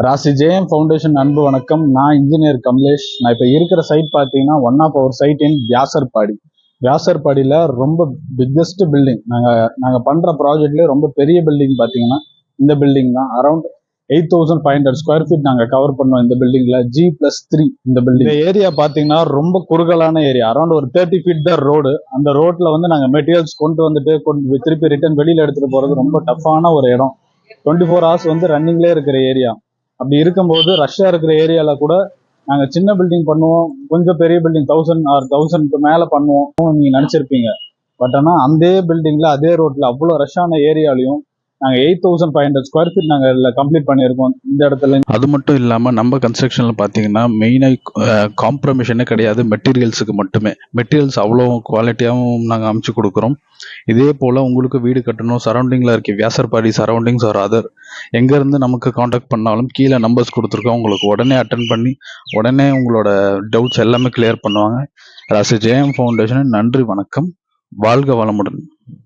ராசி JM foundation அன்பு வணக்கம். நான் இன்ஜினியர் கமலேஷ். நான் இப்போ இருக்கிற சைட் பார்த்தீங்கன்னா ஒன் ஆஃப் அவர் சைட் இன் வியாசர்பாடியில் ரொம்ப பிக்கஸ்ட் பில்டிங். நாங்கள் பண்ணுற ப்ராஜெக்ட்லேயே ரொம்ப பெரிய பில்டிங் பார்த்தீங்கன்னா இந்த பில்டிங் தான். அரௌண்ட் 8500 ஸ்கொயர் ஃபீட் நாங்கள் கவர் பண்ணோம் இந்த பில்டிங்கில். G+3 இந்த பில்டிங். இந்த ஏரியா பார்த்தீங்கன்னா ரொம்ப குறுகலான ஏரியா. அரௌண்ட் ஒரு 30 ஃபீட் தான் ரோடு. அந்த ரோட்டில் வந்து நாங்கள் மெட்டீரியல்ஸ் கொண்டு வந்துட்டு திருப்பி ரிட்டர்ன் வெளியில் எடுத்துகிட்டு போகிறது ரொம்ப டஃப்பான ஒரு இடம். 24 hours வந்து ரன்னிங்லேயே இருக்கிற ஏரியா. அப்படி இருக்கும்போது ரஷ்ஷாக இருக்கிற ஏரியாவில் கூட நாங்கள் சின்ன பில்டிங் பண்ணுவோம், கொஞ்சம் பெரிய பில்டிங் 1000 or 1000க்கு மேலே பண்ணுவோம் நீங்கள் நினச்சிருப்பீங்க. பட் ஆனால் அதே பில்டிங்கில் அதே ரோட்டில் அவ்வளோ ரஷ்ஷான ஏரியாலையும் நாங்கள் 8500 ஸ்கொயர் ஃபீட் நாங்கள் இதில் கம்ப்ளீட் பண்ணியிருக்கோம் இந்த இடத்துல. அது மட்டும் இல்லாமல் நம்ம கன்ஸ்ட்ரக்ஷனில் பார்த்தீங்கன்னா மெயினாக காம்ப்ரமைஷனே கிடையாது, மெட்டீரியல்ஸுக்கு மட்டுமே. மெட்டீரியல்ஸ் அவ்வளோ குவாலிட்டியாகவும் நாங்கள் அமைச்சு கொடுக்குறோம். இதே போல் உங்களுக்கு வீடு கட்டணும், சரௌண்டிங்கில் இருக்க வியாசர்பாடி சரௌண்டிங்ஸ் ஒரு அதர் எங்கேருந்து நமக்கு காண்டாக்ட் பண்ணாலும் கீழே நம்பர்ஸ் கொடுத்துருக்கோம். உங்களுக்கு உடனே அட்டன் பண்ணி உடனே உங்களோட டவுட்ஸ் எல்லாமே கிளியர் பண்ணுவாங்க. ராசி ஜேஎம் ஃபவுண்டேஷன் நன்றி, வணக்கம், வாழ்க வளமுடன்.